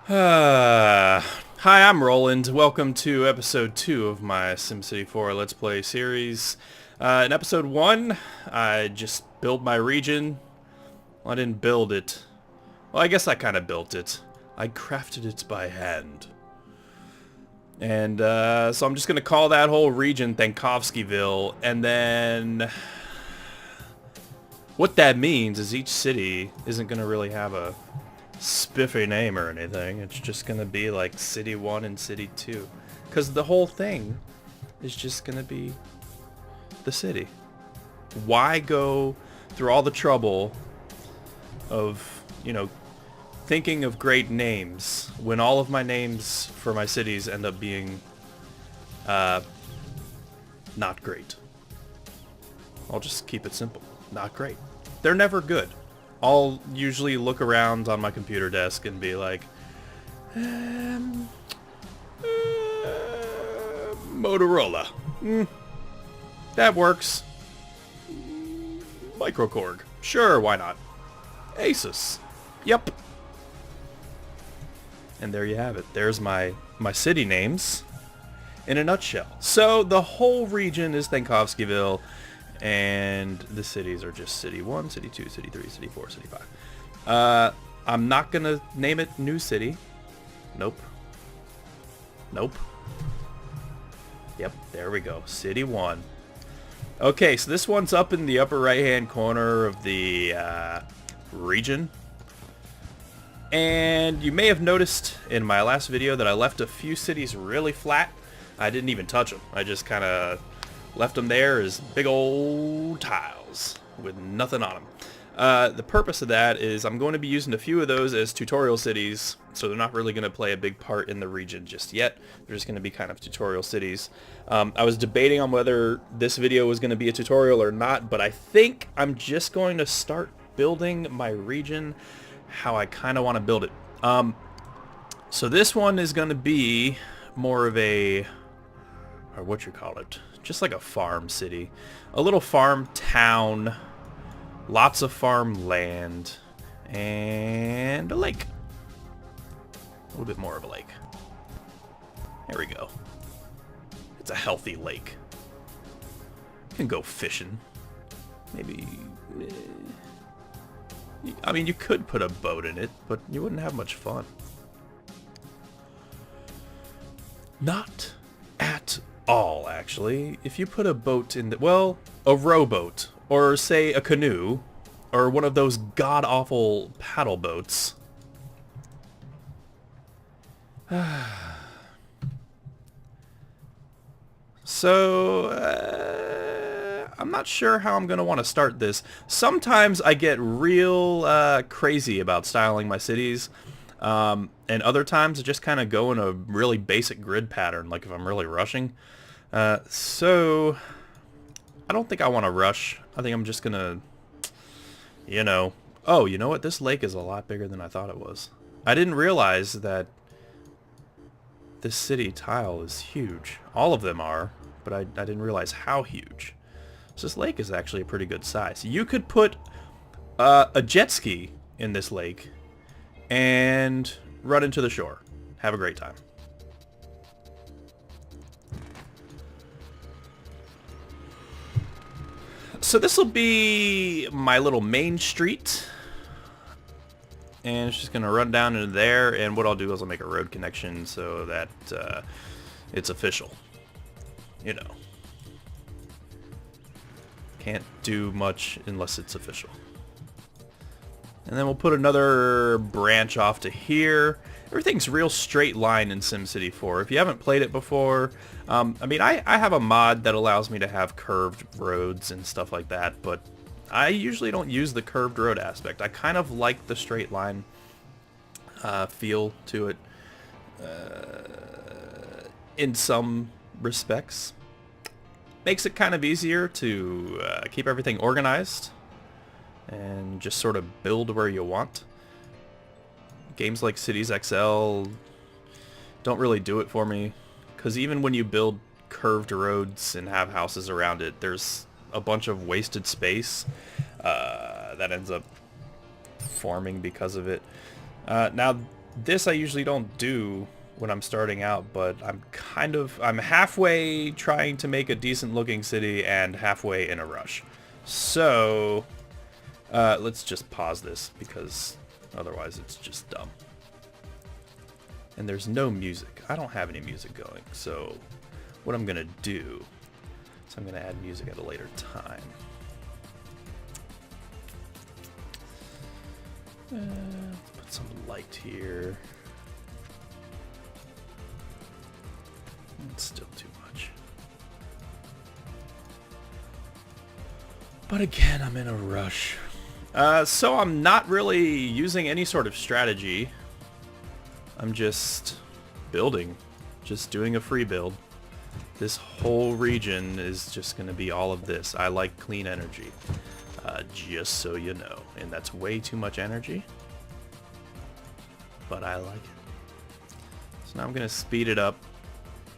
Hi, I'm Roland. Welcome to episode 2 of my SimCity 4 Let's Play series. In episode 1, I just built my region. Well, I didn't build it. Well, I guess I kind of built it. I crafted it by hand. And so I'm just going to call that whole region Thankovskyville, and then what that means is each city isn't going to really have a spiffy name or anything. It's just gonna be like City 1 and City 2. Because the whole thing is just gonna be the city. Why go through all the trouble of, thinking of great names when all of my names for my cities end up being not great? I'll just keep it simple. Not great. They're never good. I'll usually look around on my computer desk and be like, Motorola. That works. Microkorg. Sure, why not? Asus. Yep. And there you have it. There's my city names in a nutshell. So the whole region is Thankovskyville. And the cities are just City 1, City 2, City 3, City 4, City 5. I'm not going to name it New City. Nope. Yep, there we go. City 1. Okay, so this one's up in the upper right-hand corner of the region. And you may have noticed in my last video that I left a few cities really flat. I didn't even touch them. I just kind of left them there as big old tiles with nothing on them. The purpose of that is I'm going to be using a few of those as tutorial cities, so they're not really going to play a big part in the region just yet. They're just going to be kind of tutorial cities. I was debating on whether this video was going to be a tutorial or not, but I think I'm just going to start building my region how I kind of want to build it. So this one is going to be more of a, or what you call it, just like a farm city. A little farm town, lots of farm land, and a lake. A little bit more of a lake. There we go. It's a healthy lake. You can go fishing. Maybe... I mean, you could put a boat in it, but you wouldn't have much fun. Not at all, actually. If you put a boat in the... well, a rowboat, or say a canoe, or one of those god-awful paddle boats. So, I'm not sure how I'm going to want to start this. Sometimes I get real crazy about styling my cities. And other times I just kind of go in a really basic grid pattern, like if I'm really rushing. So I don't think I want to rush. I think I'm just gonna, oh, you know what? This lake is a lot bigger than I thought it was. I didn't realize that this city tile is huge. All of them are, but I didn't realize how huge. So this lake is actually a pretty good size. You could put a jet ski in this lake and run into the shore. Have a great time. So this will be my little main street. And it's just going to run down into there. And what I'll do is I'll make a road connection so that it's official. Can't do much unless it's official. And then we'll put another branch off to here. Everything's real straight line in SimCity 4. If you haven't played it before, I mean, I have a mod that allows me to have curved roads and stuff like that, but I usually don't use the curved road aspect. I kind of like the straight line feel to it in some respects. Makes it kind of easier to keep everything organized and just sort of build where you want. Games like Cities XL don't really do it for me, because even when you build curved roads and have houses around it, there's a bunch of wasted space that ends up forming because of it. Now, This I usually don't do when I'm starting out, but I'm halfway trying to make a decent looking city and halfway in a rush. So, let's just pause this because otherwise it's just dumb. And there's no music. I don't have any music going, so what I'm gonna do is I'm gonna add music at a later time. Put some light here. It's still too much. But again, I'm in a rush. So I'm not really using any sort of strategy. I'm just building. Just doing a free build. This whole region is just going to be all of this. I like clean energy. Just so you know. And that's way too much energy. But I like it. So now I'm going to speed it up.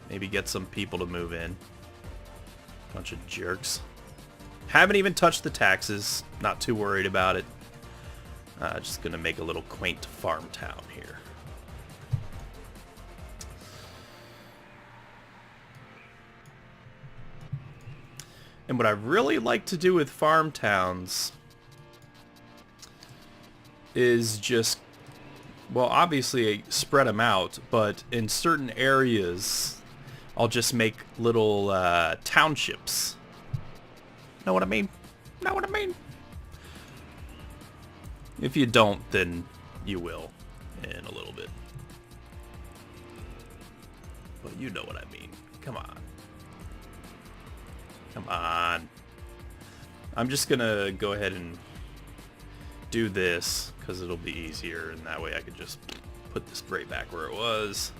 Maybe get some people to move in. Bunch of jerks. Haven't even touched the taxes. Not too worried about it. Just going to make a little quaint farm town here. And what I really like to do with farm towns is just, well, obviously spread them out, but in certain areas, I'll just make little townships. Know what I mean? Know what I mean? If you don't, then you will in a little bit. But you know what I mean. Come on. Come on. I'm just gonna go ahead and do this because it'll be easier, and that way I could just put this right back where it was.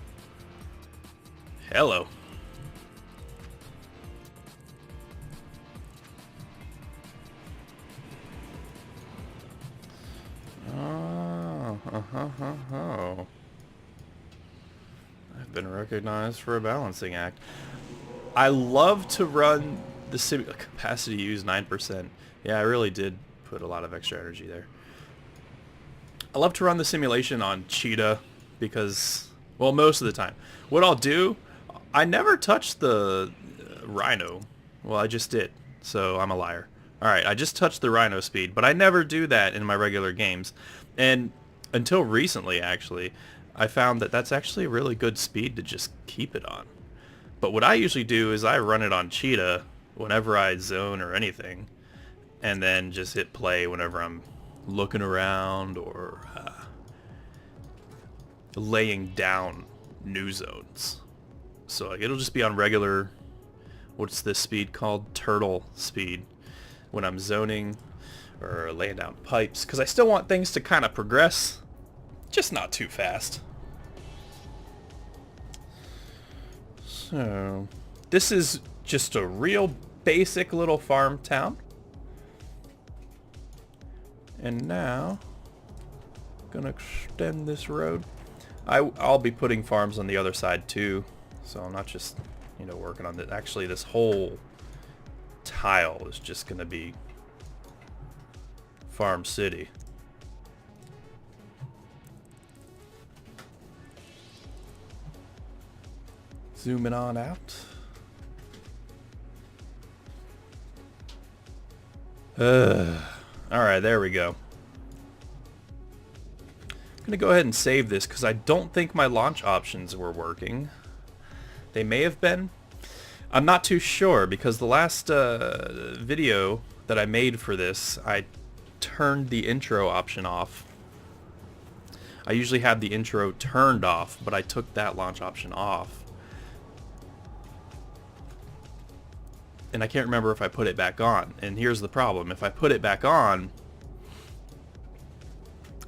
Hello. Oh. I've been recognized for a balancing act. I love to run the capacity used 9%. Yeah, I really did put a lot of extra energy there. I love to run the simulation on Cheetah because, well, most of the time. What I'll do, I never touch the Rhino. Well, I just did, so I'm a liar. Alright, I just touched the Rhino speed, but I never do that in my regular games. And until recently, actually, I found that that's actually a really good speed to just keep it on. But what I usually do is I run it on Cheetah whenever I zone or anything, and then just hit play whenever I'm looking around or laying down new zones. So it'll just be on regular, what's this speed called? Turtle speed. When I'm zoning or laying down pipes, because I still want things to kind of progress, just not too fast. So this is just a real basic little farm town. And now I'm gonna extend this road. I'll be putting farms on the other side too, so I'm not just, you know, working on this. Actually, this whole tile is just gonna be Farm City. Zooming on out. Alright, there we go. I'm gonna go ahead and save this because I don't think my launch options were working. They may have been. I'm not too sure because the last video that I made for this, I turned the intro option off. I usually have the intro turned off, but I took that launch option off. And I can't remember if I put it back on. And here's the problem. If I put it back on,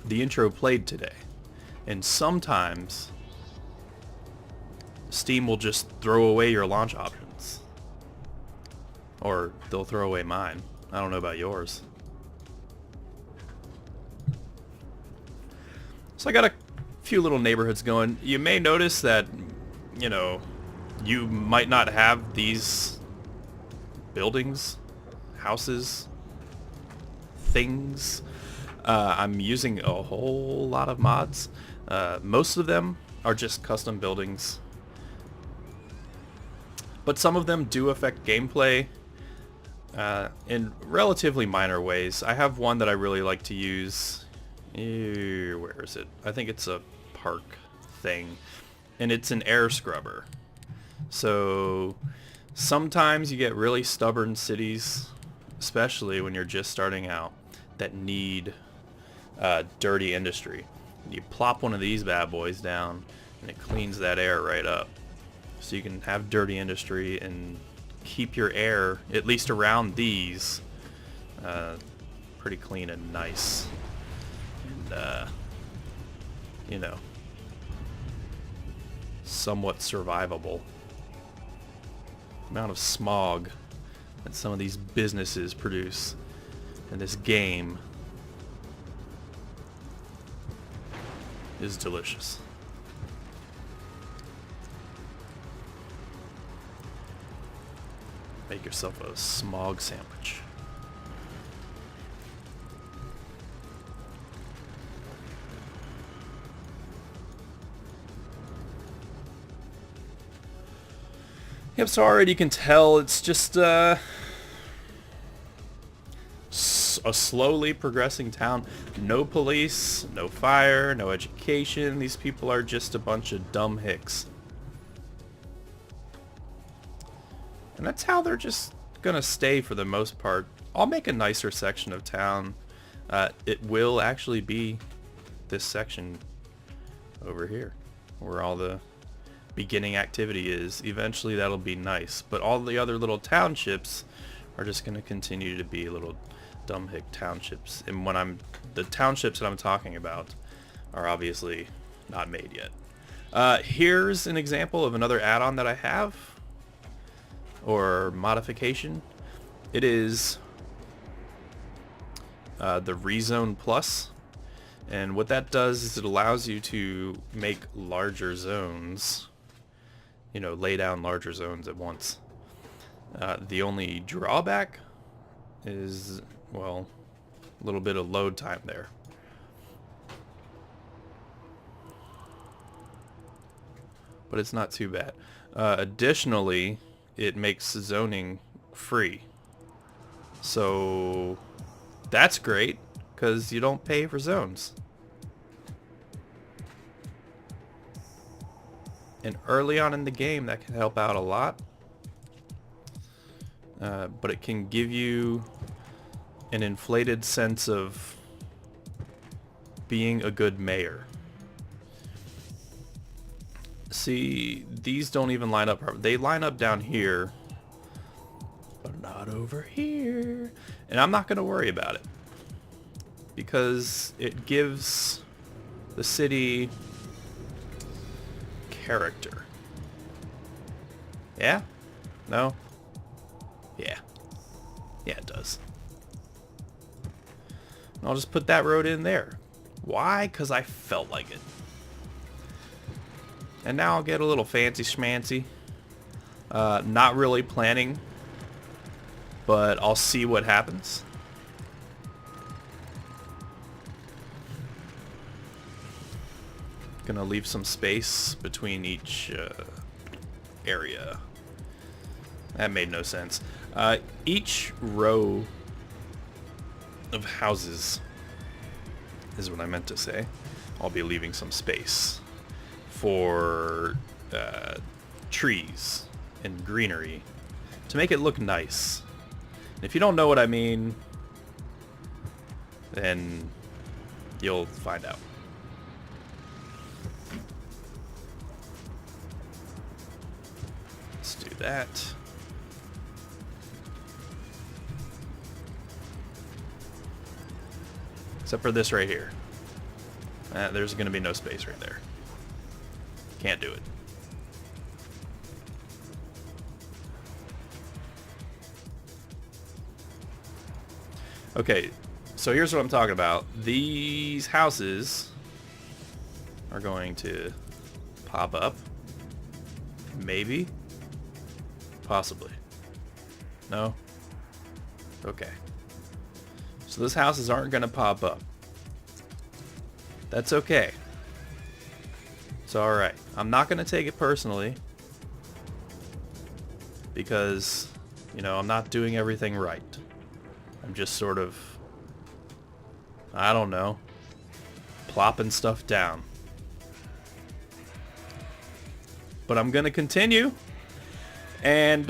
the intro played today. And sometimes Steam will just throw away your launch options. Or they'll throw away mine. I don't know about yours. So I got a few little neighborhoods going. You may notice that, you know, you might not have these buildings, houses, things. I'm using a whole lot of mods. Most of them are just custom buildings, but some of them do affect gameplay in relatively minor ways. I have one that I really like to use. Where is it? I think it's a park thing, and it's an air scrubber. So sometimes you get really stubborn cities, especially when you're just starting out, that need dirty industry. You plop one of these bad boys down and it cleans that air right up. So you can have dirty industry and keep your air, at least around these, pretty clean and nice. And, you know, somewhat survivable. The amount of smog that some of these businesses produce in this game is delicious. Make yourself a smog sandwich. Yep, so already you can tell it's just a slowly progressing town. No police, no fire, no education. These people are just a bunch of dumb hicks. And that's how they're just gonna stay for the most part. I'll make a nicer section of town. It will actually be this section over here, where all the beginning activity is. Eventually that'll be nice, but all the other little townships are just gonna continue to be little dumb hick townships. And when the townships that I'm talking about are obviously not made yet. Here's an example of another add-on that I have, or modification. It is the Rezone Plus, and what that does is it allows you to make larger zones, you know, lay down larger zones at once. The only drawback is, well, a little bit of load time there. But it's not too bad. Additionally, it makes zoning free. So that's great, because you don't pay for zones. And early on in the game, that can help out a lot. But it can give you an inflated sense of being a good mayor. See, these don't even line up. They line up down here, but not over here. And I'm not going to worry about it, because it gives the city character. Yeah? No? Yeah. Yeah, it does. And I'll just put that road in there. Why? Because I felt like it. And now I'll get a little fancy schmancy. Not really planning, but I'll see what happens. Gonna leave some space between each area. That made no sense. Each row of houses is what I meant to say. I'll be leaving some space for trees and greenery to make it look nice. And if you don't know what I mean, then you'll find out. Let's do that. Except for this right here. There's going to be no space right there. Can't do it. Okay, so here's what I'm talking about. These houses are going to pop up. Maybe. Possibly. No? Okay. So those houses aren't going to pop up. That's okay. It's alright. I'm not going to take it personally. Because, you know, I'm not doing everything right. I'm just sort of, I don't know, plopping stuff down. But I'm going to continue. And,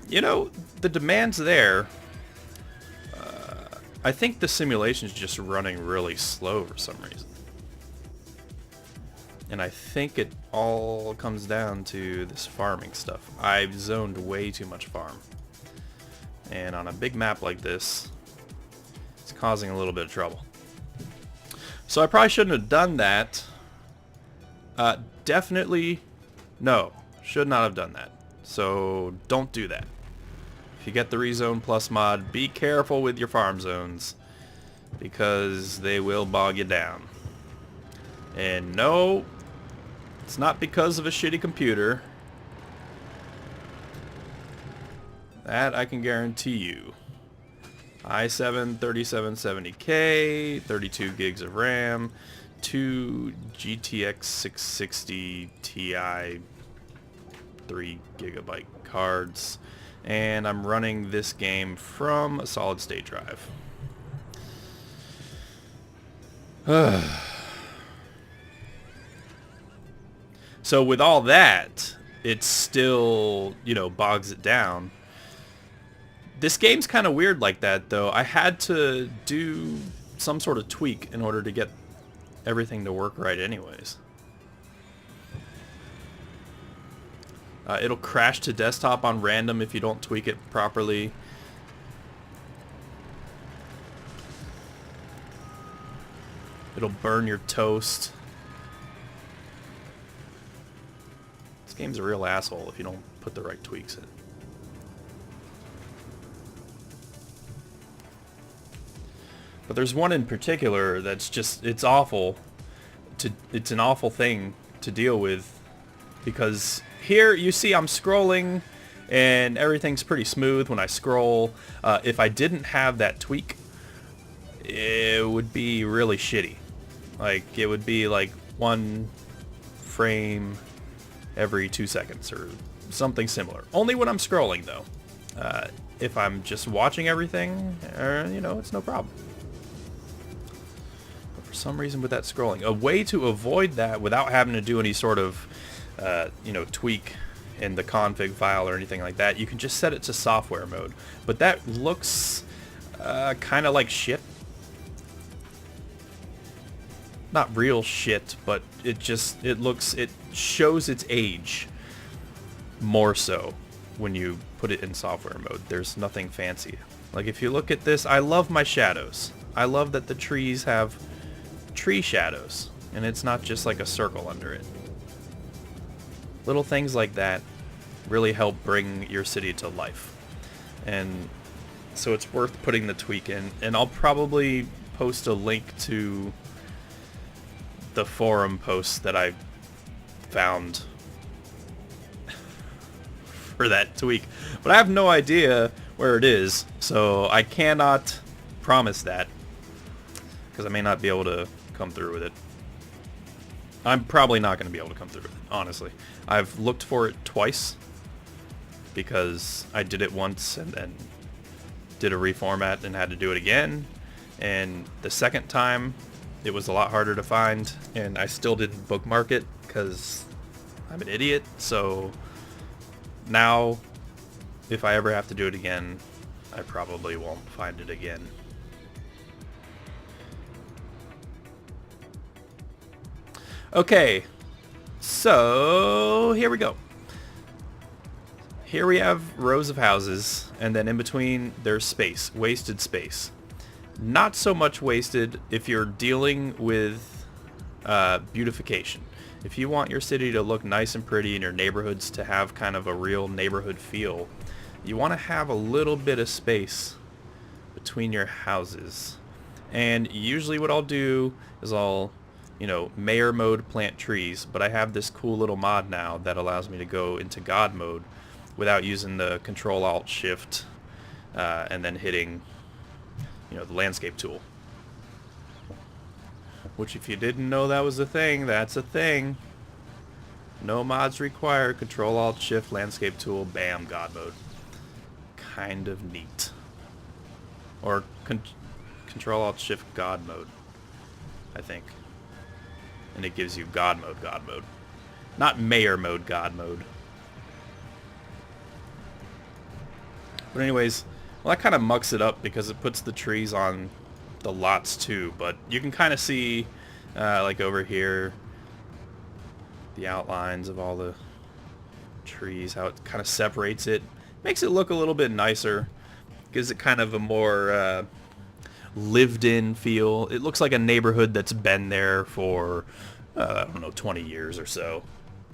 you know, the demand's there. I think the simulation's just running really slow for some reason. And I think it all comes down to this farming stuff. I've zoned way too much farm. And on a big map like this, it's causing a little bit of trouble. So I probably shouldn't have done that. Definitely, no, should not have done that. So don't do that. If you get the Rezone Plus mod, be careful with your farm zones, because they will bog you down. And no, it's not because of a shitty computer. That I can guarantee you. i7 3770K, 32 gigs of RAM, 2 GTX 660 Ti 3 gigabyte cards, and I'm running this game from a solid state drive. So with all that, it still, you know, bogs it down. This game's kind of weird like that, though. I had to do some sort of tweak in order to get everything to work right anyways. It'll crash to desktop on random if you don't tweak it properly. It'll burn your toast. This game's a real asshole if you don't put the right tweaks in. But there's one in particular that's just, it's awful. It's an awful thing to deal with, because here you see I'm scrolling and everything's pretty smooth when I scroll. If I didn't have that tweak, it would be really shitty. Like, it would be like 1 frame every 2 seconds or something similar. Only when I'm scrolling, though. If I'm just watching everything, you know, it's no problem. For some reason with that scrolling, a way to avoid that without having to do any sort of you know, tweak in the config file or anything like that, you can just set it to software mode. But that looks kind of like shit. Not real shit, but it shows its age more so when you put it in software mode. There's nothing fancy. Like, if you look at this, I love my shadows. I love that the trees have tree shadows, and it's not just like a circle under it. Little things like that really help bring your city to life. And so it's worth putting the tweak in, and I'll probably post a link to the forum post that I found for that tweak. But I have no idea where it is, so I cannot promise that, because I may not be able to come through with it. I'm probably not going to be able to come through with it, honestly. I've looked for it twice, because I did it once and then did a reformat and had to do it again. And the second time, it was a lot harder to find, and I still didn't bookmark it because I'm an idiot. So now, if I ever have to do it again, I probably won't find it again. Okay, so here we go. Here we have rows of houses, and then in between there's space, wasted space. Not so much wasted if you're dealing with beautification. If you want your city to look nice and pretty and your neighborhoods to have kind of a real neighborhood feel, you want to have a little bit of space between your houses. And usually what I'll do is I'll, you know, mayor mode plant trees, but I have this cool little mod now that allows me to go into God mode without using the Control-Alt-Shift and then hitting, you know, the landscape tool. Which, if you didn't know that was a thing, that's a thing. No mods required. Control-Alt-Shift, landscape tool, bam, God mode. Kind of neat. Or Control-Alt-Shift, God mode, I think. And it gives you God mode, God mode. Not mayor mode, God mode. But anyways, well, that kind of mucks it up because it puts the trees on the lots too. But you can kind of see, like over here, the outlines of all the trees, how it kind of separates it. Makes it look a little bit nicer. Gives it kind of a more lived-in feel. It looks like a neighborhood that's been there for, I don't know, 20 years or so.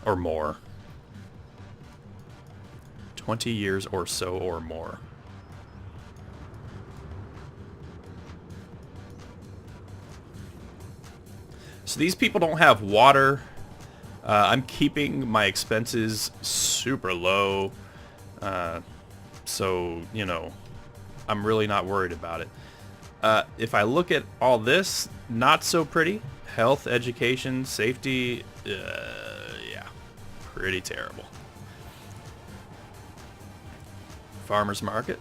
Or more. 20 years or so or more. So these people don't have water. I'm keeping my expenses super low. So, you know, I'm really not worried about it. If I look at all this, not so pretty. Health, education, safety, yeah, pretty terrible. Farmer's market.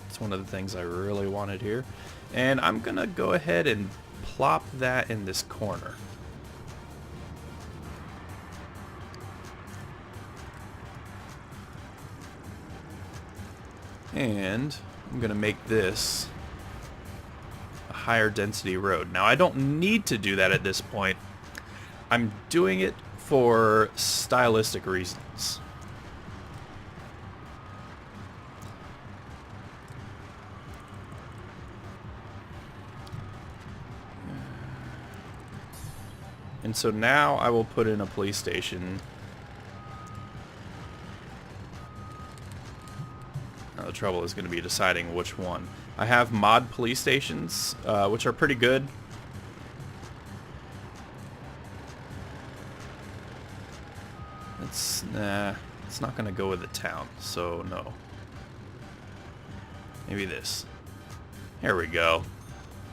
It's one of the things I really wanted here. And I'm going to go ahead and plop that in this corner. And I'm going to make this a higher density road. Now, I don't need to do that at this point. I'm doing it for stylistic reasons. And so now I will put in a police station. Now the trouble is going to be deciding which one. I have mod police stations, which are pretty good. It's not going to go with the town, so no. Maybe this. There we go.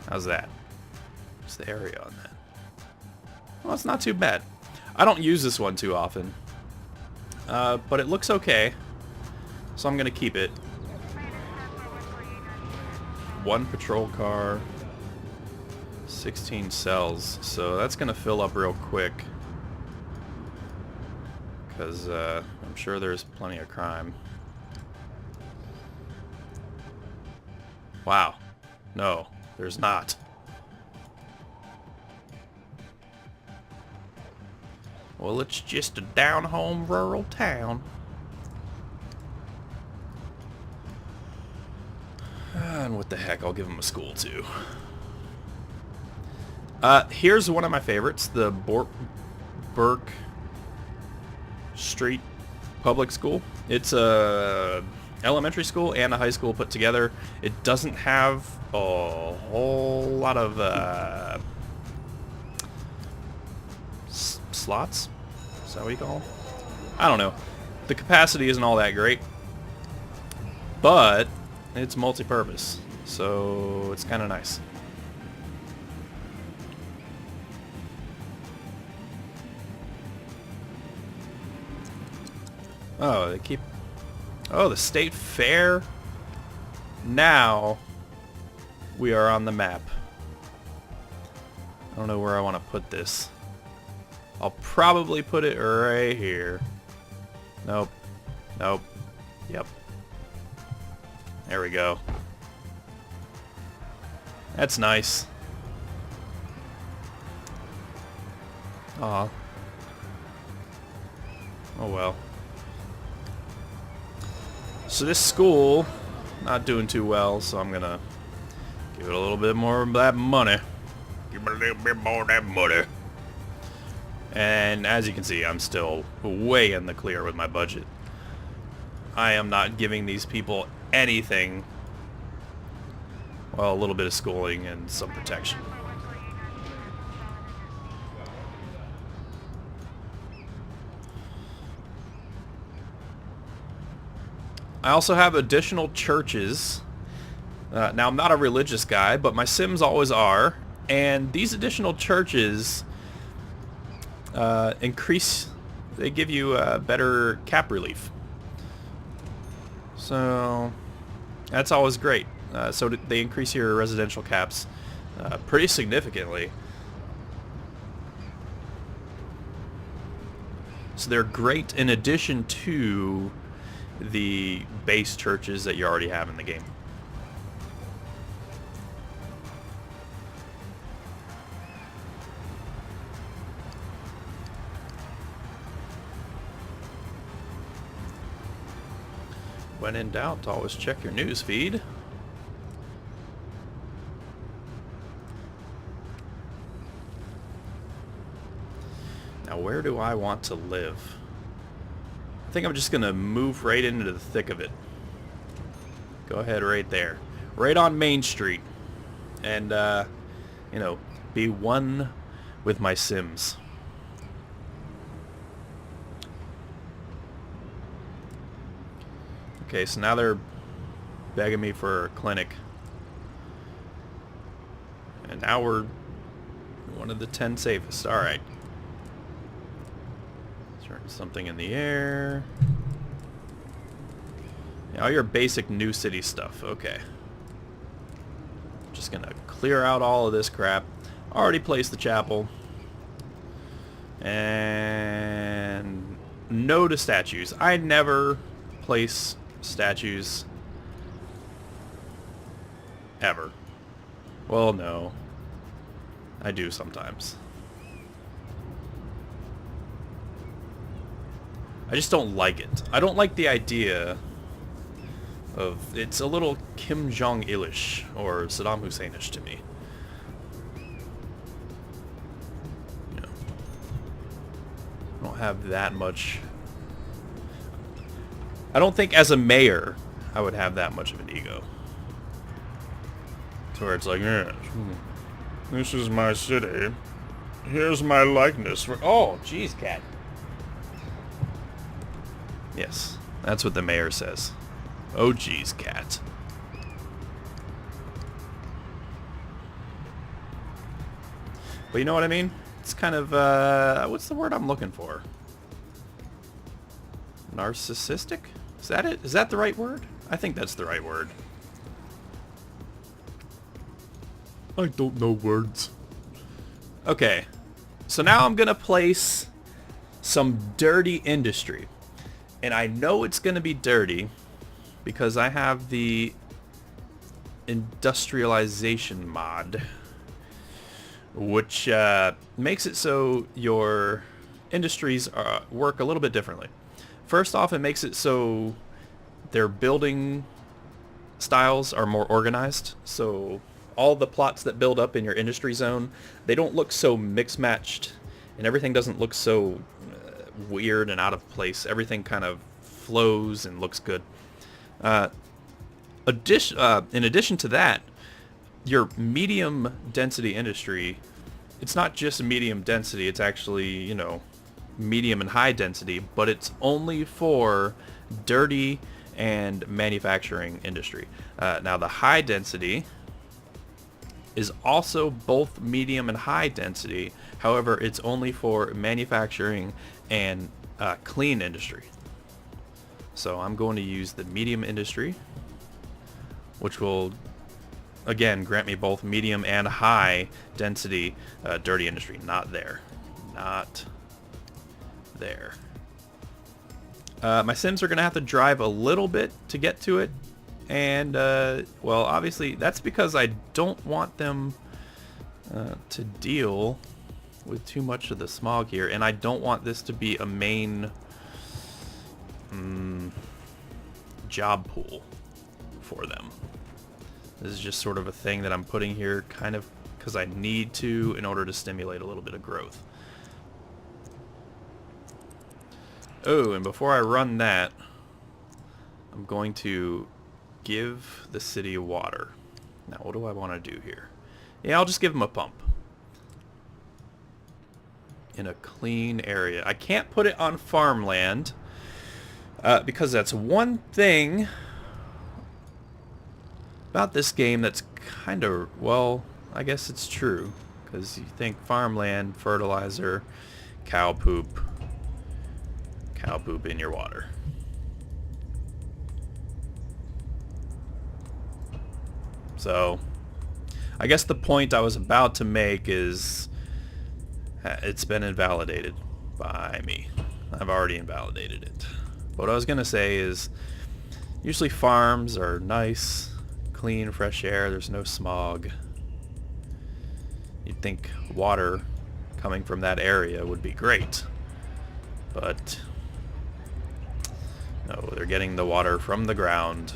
How's that? What's the area on that? Well, it's not too bad. I don't use this one too often. But it looks okay. So I'm going to keep it. One patrol car. 16 cells. So that's going to fill up real quick. Because I'm sure there's plenty of crime. Wow. No, there's not. Well, it's just a down-home rural town. And what the heck, I'll give them a school too. Here's one of my favorites, the Burke Street Public School. It's a elementary school and a high school put together. It doesn't have a whole lot of slots? Is that what you call them? I don't know. The capacity isn't all that great, but it's multi-purpose, so it's kind of nice. Oh, they keep... Oh, the state fair. Now we are on the map. I don't know where I want to put this. I'll probably put it right here. Nope. Nope. Yep. There we go. That's nice. Aw. Oh well. So this school, not doing too well, so I'm gonna give it a little bit more of that money. Give it a little bit more of that money. And as you can see, I'm still way in the clear with my budget. I am not giving these people anything. Well, a little bit of schooling and some protection. I also have additional churches. Now, I'm not a religious guy, but my Sims always are. And these additional churches increase they give you better cap relief. So that's always great. So they increase your residential caps pretty significantly. So they're great in addition to the base churches that you already have in the game. When in doubt, always check your news feed. Now, where do I want to live? I think I'm just going to move right into the thick of it. Go ahead right there. Right on Main Street. And, you know, be one with my Sims. Okay, so now they're begging me for a clinic. And now we're one of the 10 safest. Alright. Turn something in the air. Yeah, all your basic new city stuff. Okay. Just gonna clear out all of this crap. Already placed the chapel. And no to statues. I never place statues ever. Well, no. I do sometimes. I just don't like it. I don't like the idea of... It's a little Kim Jong-ilish or Saddam Husseinish to me. You know, I don't have that much... I don't think as a mayor I would have that much of an ego. To where it's like, yes, this is my city. Here's my likeness. Oh, jeez, cat. Yes, that's what the mayor says. Oh, geez, cat. But you know what I mean? It's kind of, what's the word I'm looking for? Narcissistic? Is that it? Is that the right word? I think that's the right word. I don't know words. Okay, so now I'm gonna place some dirty industry. And I know it's going to be dirty because I have the industrialization mod, which makes it so your industries work a little bit differently. First off, it makes it so their building styles are more organized. So all the plots that build up in your industry zone, they don't look so mix-matched, and everything doesn't look so weird and out of place. Everything kind of flows and looks good. In addition to that, your medium density industry, it's not just medium density, it's actually, you know, medium and high density, but it's only for dirty and manufacturing industry. Now the high density is also both medium and high density. However, it's only for manufacturing and clean industry. So I'm going to use the medium industry, which will again grant me both medium and high density dirty industry. Not there. Not there. My Sims are going to have to drive a little bit to get to it. And, well, obviously, that's because I don't want them to deal with too much of the smog here. And I don't want this to be a main job pool for them. This is just sort of a thing that I'm putting here kind of because I need to in order to stimulate a little bit of growth. Oh, and before I run that, I'm going to give the city water. Now, what do I want to do here? Yeah, I'll just give them a pump. In a clean area. I can't put it on farmland because that's one thing about this game that's kind of, well, I guess it's true. Because you think farmland, fertilizer, cow poop, Now poop in your water. So, I guess the point I was about to make is it's been invalidated by me. I've already invalidated it. But what I was going to say is usually farms are nice, clean, fresh air, there's no smog. You'd think water coming from that area would be great. But no, they're getting the water from the ground.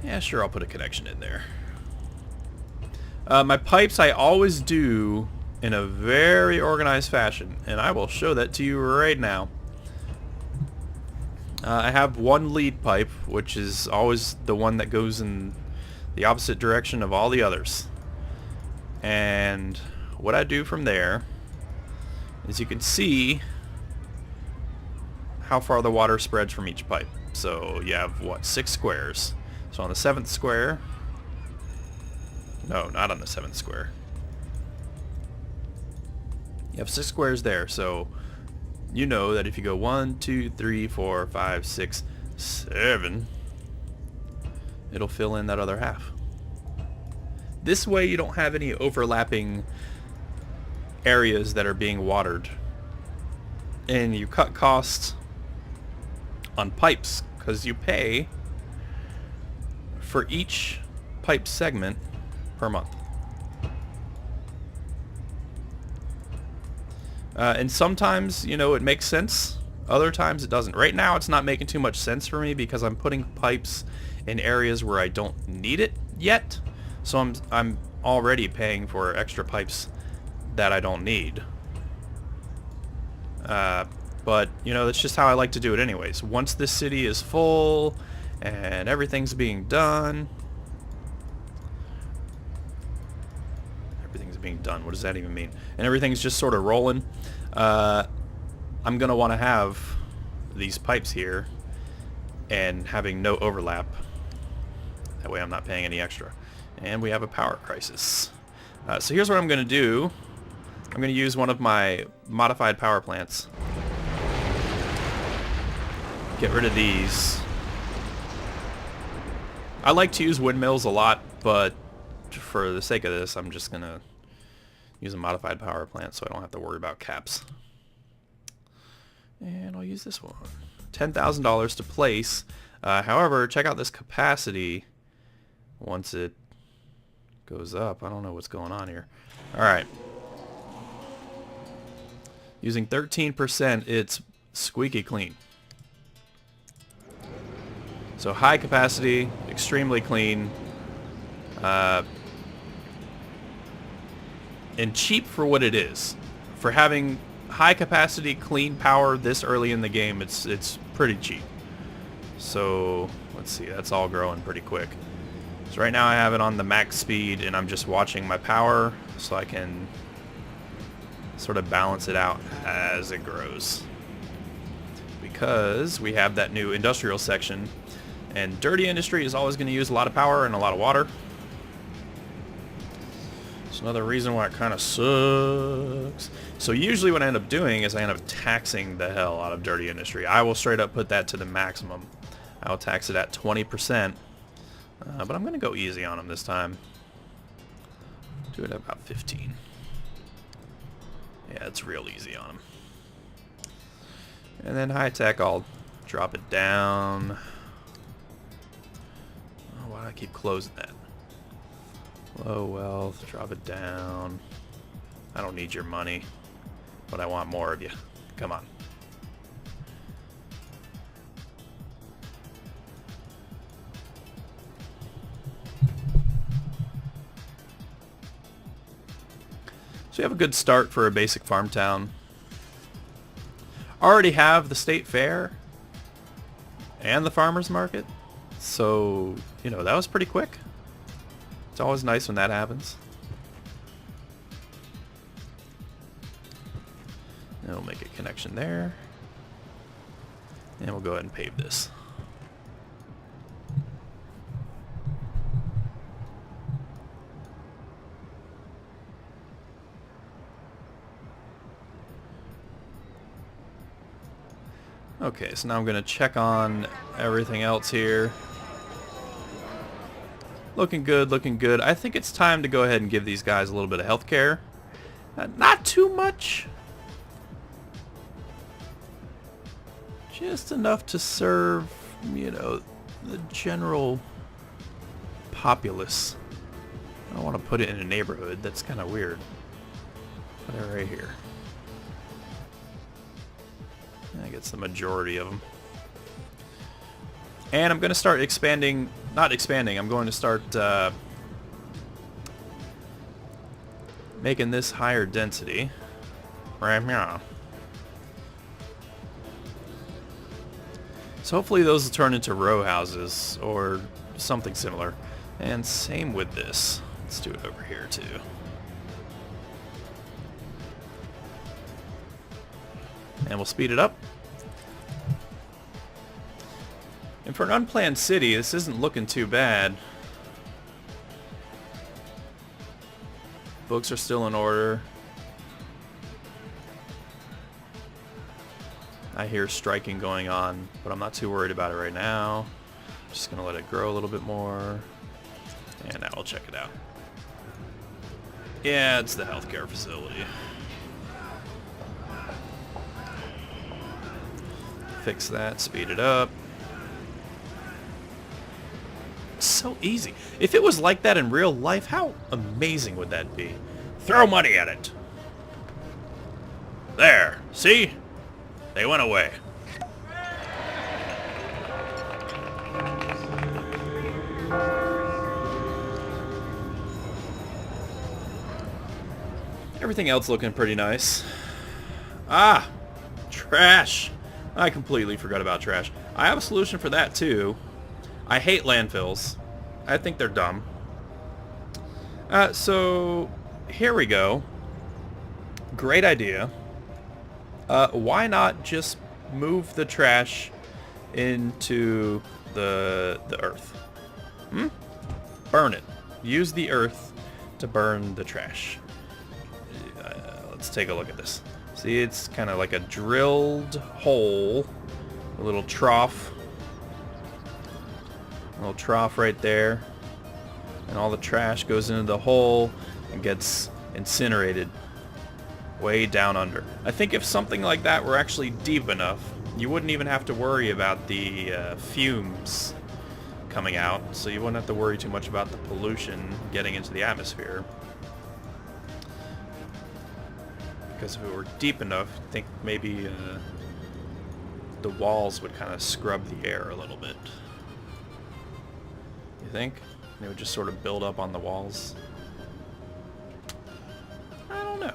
Yeah, sure, I'll put a connection in there. My pipes I always do in a very organized fashion, and I will show that to you right now. I have one lead pipe, which is always the one that goes in the opposite direction of all the others. And what I do from there is you can see how far the water spreads from each pipe. So you have, what, 6 squares. So on the 7th square, no, not on the 7th square. You have 6 squares there, so you know that if you go 1, 2, 3, 4, 5, 6, 7, it'll fill in that other half. This way you don't have any overlapping areas that are being watered. And you cut costs on pipes, because you pay for each pipe segment per month. And sometimes, you know, it makes sense. Other times it doesn't. Right now it's not making too much sense for me because I'm putting pipes in areas where I don't need it yet. So I'm already paying for extra pipes that I don't need. But, you know, that's just how I like to do it anyways. Once this city is full and everything's being done. Everything's being done. What does that even mean? And everything's just sort of rolling. I'm going to want to have these pipes here and having no overlap. That way I'm not paying any extra. And we have a power crisis. So here's what I'm going to do. I'm going to use one of my modified power plants. Get rid of these. I like to use windmills a lot, but for the sake of this, I'm just going to use a modified power plant so I don't have to worry about caps. And I'll use this one. $10,000 to place. However, check out this capacity once it goes up. I don't know what's going on here. Alright. Using 13%, it's squeaky clean. So high capacity, extremely clean, and cheap for what it is. For having high capacity, clean power this early in the game, it's pretty cheap. So let's see, that's all growing pretty quick. So right now I have it on the max speed, and I'm just watching my power so I can sort of balance it out as it grows. Because we have that new industrial section. And dirty industry is always going to use a lot of power and a lot of water. It's another reason why it kind of sucks. So usually what I end up doing is I end up taxing the hell out of dirty industry. I will straight up put that to the maximum. I'll tax it at 20%. But I'm going to go easy on them this time. Do it at about 15. Yeah, it's real easy on them. And then high tech, I'll drop it down. Why do I keep closing that? Low wealth, drop it down. I don't need your money, but I want more of you. Come on. So you have a good start for a basic farm town. Already have the state fair and the farmers market. So, you know, that was pretty quick. It's always nice when that happens. And we'll make a connection there. And we'll go ahead and pave this. Okay, so now I'm going to check on everything else here. Looking good, looking good. I think it's time to go ahead and give these guys a little bit of health care. Not too much. Just enough to serve, you know, the general populace. I don't want to put it in a neighborhood. That's kind of weird. Put it right here. I guess the majority of them. And I'm going to start expanding, not expanding, I'm going to start making this higher density. Right here. So hopefully those will turn into row houses or something similar. And same with this. Let's do it over here too. And we'll speed it up. And for an unplanned city, this isn't looking too bad. Books are still in order. I hear striking going on, but I'm not too worried about it right now. Just gonna let it grow a little bit more. And now we'll check it out. Yeah, it's the healthcare facility. Fix that, speed it up. So easy. If it was like that in real life, how amazing would that be? Throw money at it. There. See? They went away. Everything else looking pretty nice. Ah! Trash! I completely forgot about trash. I have a solution for that too. I hate landfills. I think they're dumb. So here we go. Great idea. Why not just move the trash into the earth? Burn it. Use the earth to burn the trash. Let's take a look at this. See, it's kind of like a drilled hole, a little trough. A little trough right there. And all the trash goes into the hole and gets incinerated way down under. I think if something like that were actually deep enough, you wouldn't even have to worry about the fumes coming out, so you wouldn't have to worry too much about the pollution getting into the atmosphere. Because if it were deep enough, I think maybe the walls would kind of scrub the air a little bit. You think? They would just sort of build up on the walls? I don't know.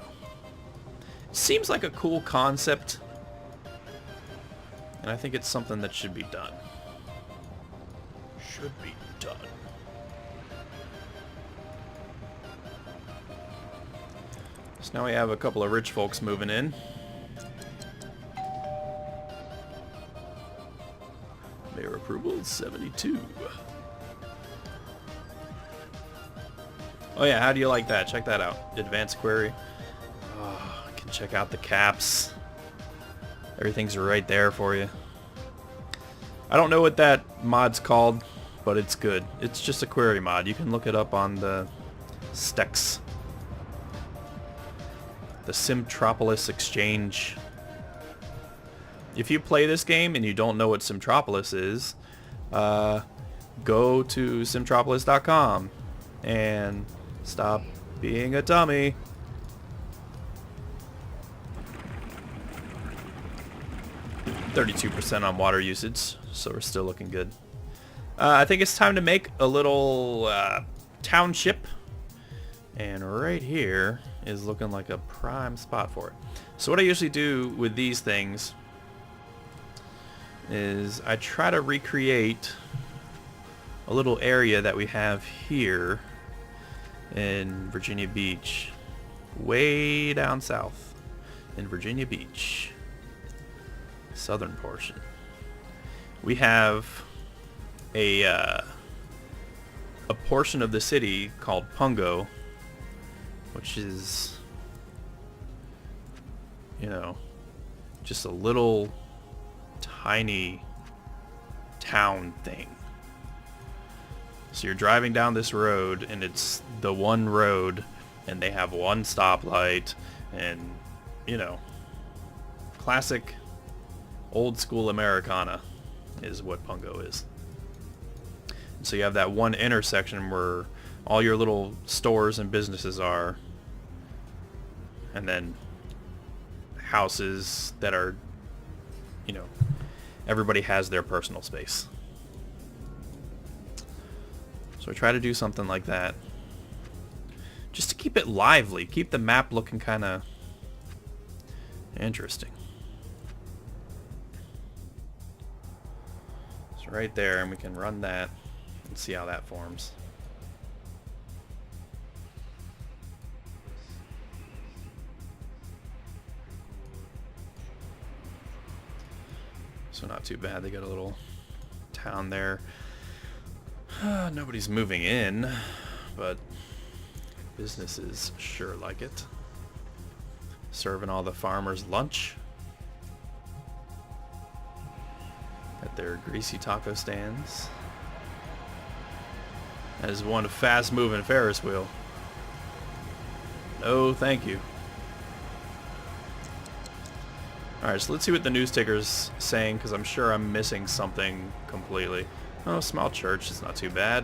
It seems like a cool concept, and I think it's something that should be done. Should be done. So now we have a couple of rich folks moving in. Mayor approval 72. Oh yeah, how do you like that? Check that out. Advanced query. Oh, I can check out the caps. Everything's right there for you. I don't know what that mod's called, but it's good. It's just a query mod. You can look it up on the Stex. The Simtropolis Exchange. If you play this game and you don't know what Simtropolis is, go to simtropolis.com and stop being a dummy. %, on water usage, so we're still looking good. I think it's time to make a little township, and right here is looking like a prime spot for it. So what I usually do with these things is I try to recreate a little area that we have here in Virginia Beach, way down south in Virginia Beach, southern portion. We have a portion of the city called Pungo, which is, you know, just a little tiny town thing. So you're driving down this road, and it's the one road, and they have one stoplight, and, you know, classic old school Americana is what Pungo is. So you have that one intersection where all your little stores and businesses are, and then houses that are, you know, everybody has their personal space. So I try to do something like that, just to keep it lively, keep the map looking kind of interesting. So right there, and we can run that and see how that forms. So not too bad. They got a little town there. Nobody's moving in, but businesses sure like it. Serving all the farmers lunch at their greasy taco stands. That is one fast-moving Ferris wheel. No, thank you. Alright, so let's see what the news ticker's saying, because I'm sure I'm missing something completely. Oh, small church, it's not too bad.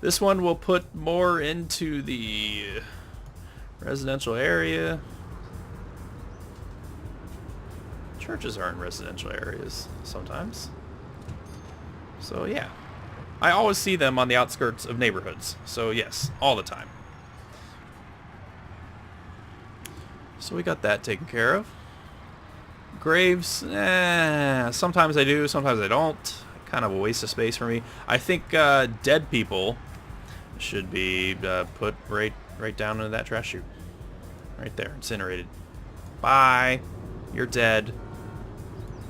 This one will put more into the residential area. Churches are in residential areas sometimes. So yeah. I always see them on the outskirts of neighborhoods. So yes, all the time. So we got that taken care of. Graves, sometimes I do, sometimes I don't. Kind of a waste of space for me. I think dead people should be put right down into that trash chute. Right there, incinerated. Bye. You're dead.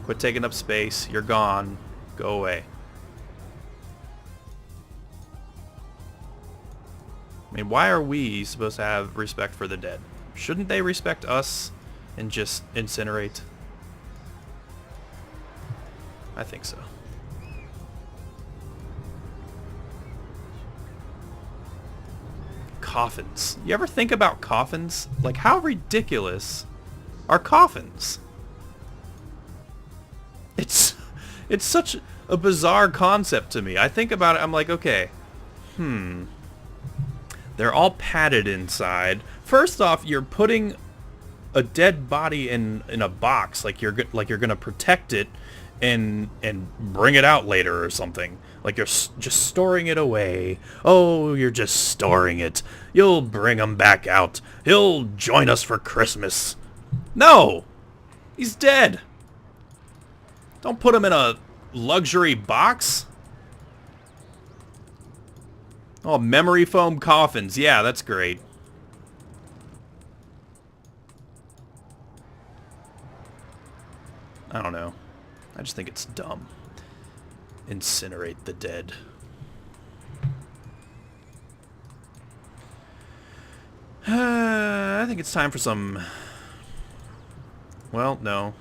Quit taking up space. You're gone. Go away. I mean, why are we supposed to have respect for the dead? Shouldn't they respect us and just incinerate? I think so. Coffins. You ever think about coffins? Like, how ridiculous are coffins? It's such a bizarre concept to me. I think about it, I'm like, okay, they're all padded inside. First off, you're putting a dead body in a box, like you're gonna protect it and bring it out later or something. Like you're just storing it away. Oh, you're just storing it. You'll bring him back out. He'll join us for Christmas. No! He's dead. Don't put him in a luxury box. Oh, memory foam coffins. Yeah, that's great. I don't know. I just think it's dumb. Incinerate the dead. I think it's time for some... Well, no.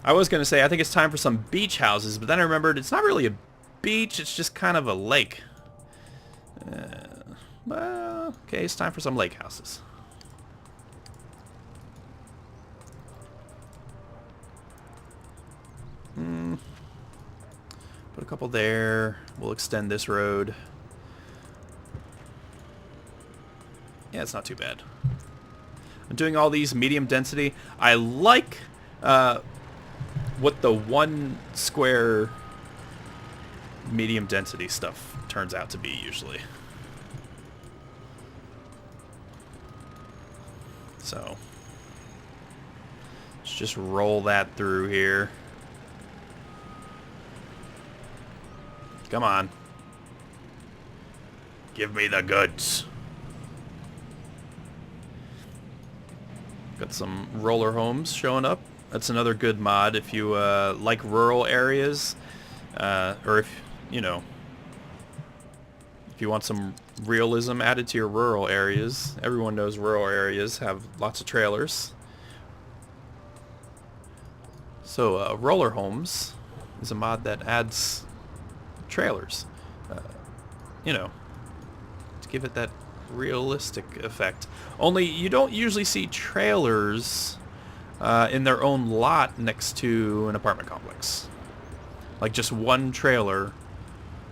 I was going to say, I think it's time for some beach houses, but then I remembered it's not really a beach, it's just kind of a lake. Well, okay, it's time for some lake houses. Put a couple there. We'll extend this road. Yeah, it's not too bad. I'm doing all these medium density. I like what the one square medium density stuff turns out to be usually. So let's just roll that through here. Come on. Give me the goods. Got some roller homes showing up. That's another good mod if you like rural areas, or if you know, if you want some realism added to your rural areas. Everyone knows rural areas have lots of trailers. So roller homes is a mod that adds trailers, you know, to give it that realistic effect. Only you don't usually see trailers in their own lot next to an apartment complex. Like just one trailer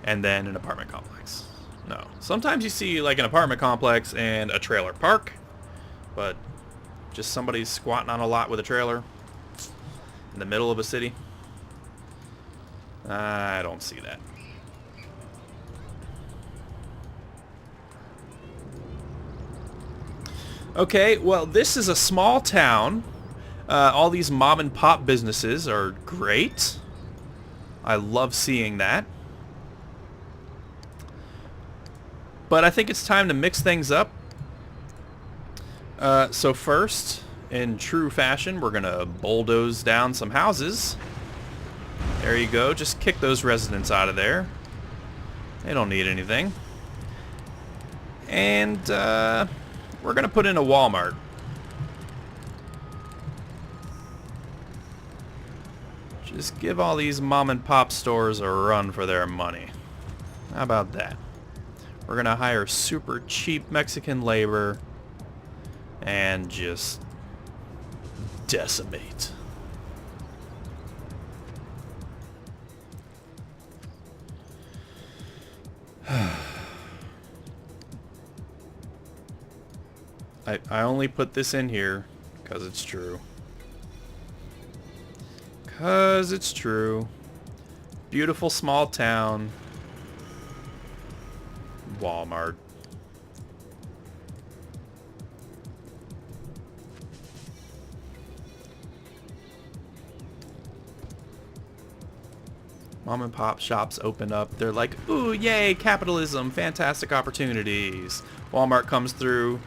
and then an apartment complex. No. Sometimes you see like an apartment complex and a trailer park, but just somebody squatting on a lot with a trailer in the middle of a city. I don't see that. Okay, well, this is a small town. All these mom and pop businesses are great. I love seeing that. But I think it's time to mix things up. So first, in true fashion, we're going to bulldoze down some houses. There you go. Just kick those residents out of there. They don't need anything. And we're going to put in a Walmart. Just give all these mom and pop stores a run for their money. How about that? We're going to hire super cheap Mexican labor and just decimate. I only put this in here because it's true. Because it's true. Beautiful small town. Walmart. Mom and pop shops open up. They're like, ooh, yay, capitalism, fantastic opportunities. Walmart comes through.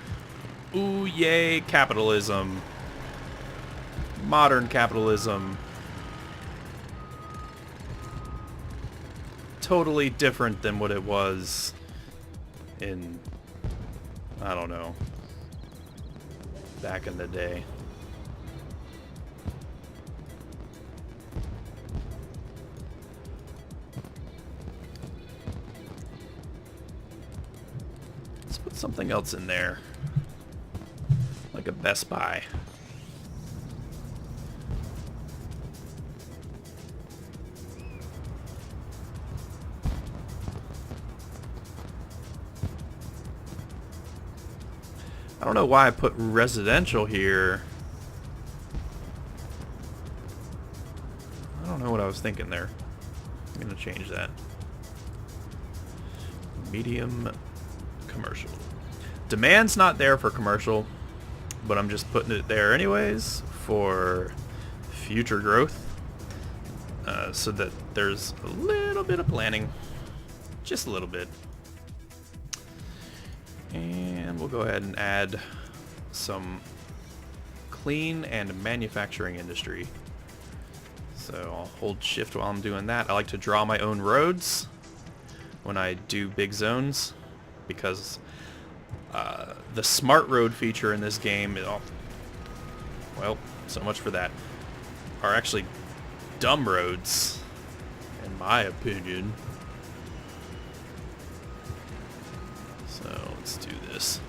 Ooh, yay, capitalism. Modern capitalism. Totally different than what it was in, I don't know, back in the day. Let's put something else in there. Like a Best Buy. I don't know why I put residential here. I don't know what I was thinking there. I'm gonna change that. Medium commercial. Demand's not there for commercial, but I'm just putting it there anyways for future growth, so that there's a little bit of planning, just a little bit. And we'll go ahead and add some clean and manufacturing industry. So I'll hold shift while I'm doing that. I like to draw my own roads when I do big zones, because the smart road feature in this game, well, so much for that, are actually dumb roads, in my opinion. So let's do this.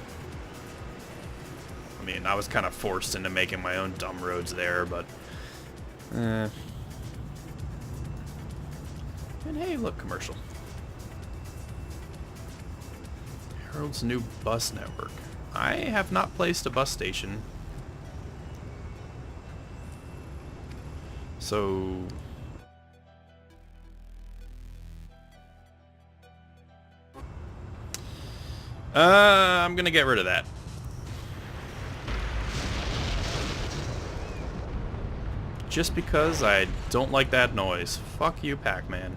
I mean, I was kind of forced into making my own dumb roads there, but and hey, look, commercial. Harold's new bus network. I have not placed a bus station. So I'm gonna get rid of that. Just because I don't like that noise. Fuck you, Pac-Man.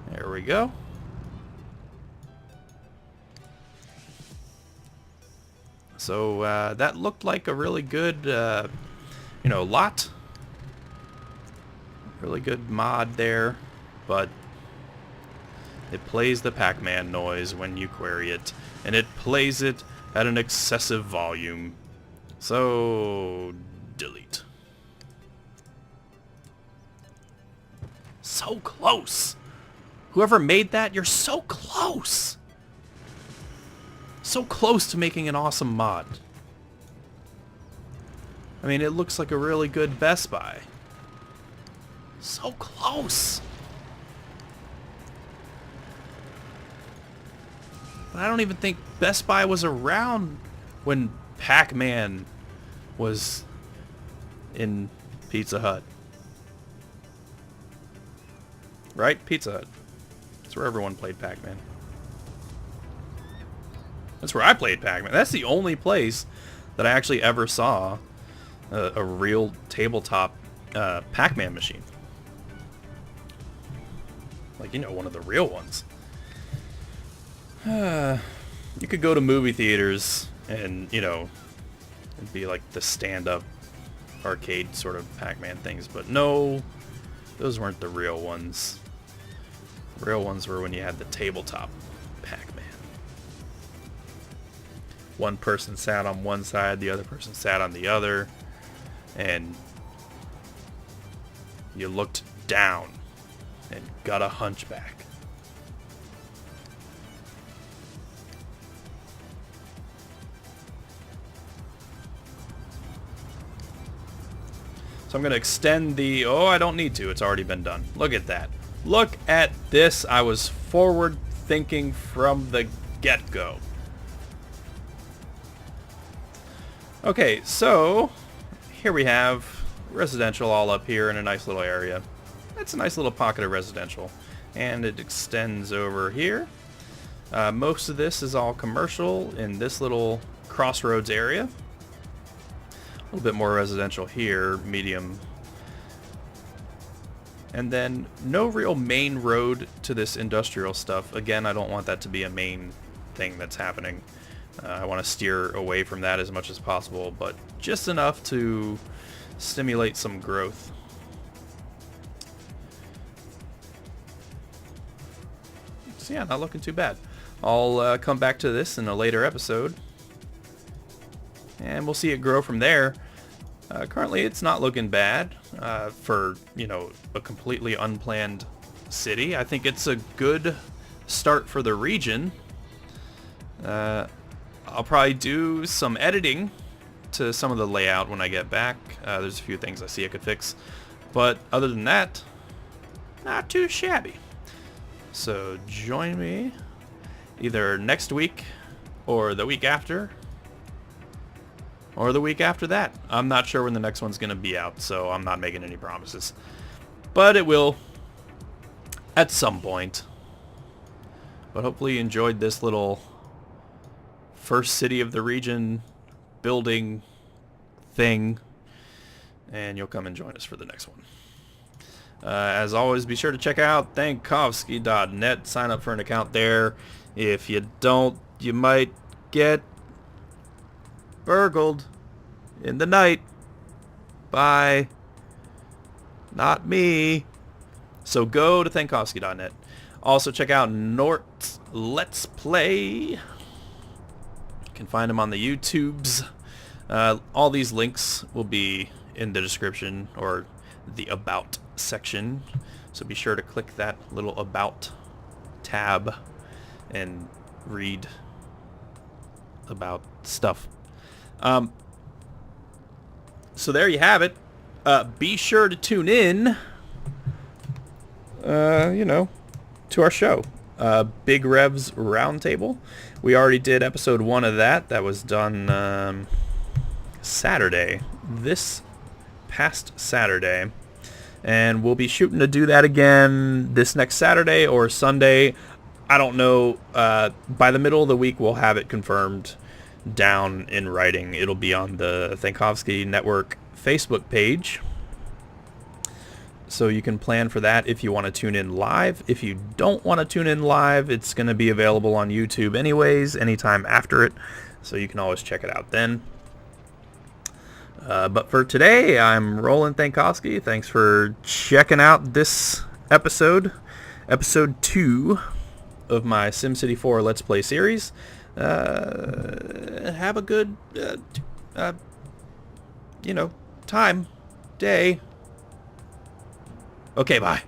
There we go. So that looked like a really good, lot. Really good mod there, but It plays the Pac-Man noise when you query it, and it plays it at an excessive volume. So, delete. So close! Whoever made that, you're so close! So close to making an awesome mod. I mean, it looks like a really good Best Buy. So close! But I don't even think Best Buy was around when Pac-Man was in Pizza Hut. Right? Pizza Hut. That's where everyone played Pac-Man. That's where I played Pac-Man. That's the only place that I actually ever saw a real tabletop Pac-Man machine. Like, you know, one of the real ones. You could go to movie theaters and, you know, it'd be like the stand-up arcade sort of Pac-Man things, but no, those weren't the real ones. The real ones were when you had the tabletop Pac-Man. One person sat on one side, the other person sat on the other, and you looked down and got a hunchback. So I'm going to extend the... Oh, I don't need to. It's already been done. Look at that. Look at this. I was forward thinking from the get-go. Okay, so here we have residential all up here in a nice little area. That's a nice little pocket of residential. And it extends over here. Most of this is all commercial in this little crossroads area. A little bit more residential here, medium. And then no real main road to this industrial stuff. Again, I don't want that to be a main thing that's happening. I want to steer away from that as much as possible, but just enough to stimulate some growth. So yeah, not looking too bad. I'll come back to this in a later episode, and we'll see it grow from there. Currently, it's not looking bad for, you know, a completely unplanned city. I think it's a good start for the region. I'll probably do some editing to some of the layout when I get back. There's a few things I see I could fix, but other than that, not too shabby. So join me either next week or the week after, or the week after that. I'm not sure when the next one's going to be out, so I'm not making any promises. But it will at some point. But hopefully you enjoyed this little first city of the region building thing, and you'll come and join us for the next one. As always, be sure to check out thankovsky.net. Sign up for an account there. If you don't, you might get burgled in the night by not me. So go to thankovsky.net. Also check out Nort's Let's Play. You can find him on the YouTubes. All these links will be in the description or the About section. So be sure to click that little About tab and read about stuff. So there you have it. Be sure to tune in, you know, to our show, Big Rev's Roundtable. We already did episode 1 of that. That was done Saturday, this past Saturday. And we'll be shooting to do that again this next Saturday or Sunday. I don't know. By the middle of the week, we'll have it confirmed down in writing. It'll be on the Thankovsky Network Facebook page. So you can plan for that if you want to tune in live. If you don't want to tune in live, it's going to be available on YouTube anyways, anytime after it. So you can always check it out then. But for today, I'm Roland Thankovsky. Thanks for checking out this episode, episode 2 of my SimCity 4 Let's Play series. Have a good, time, day. Okay, bye.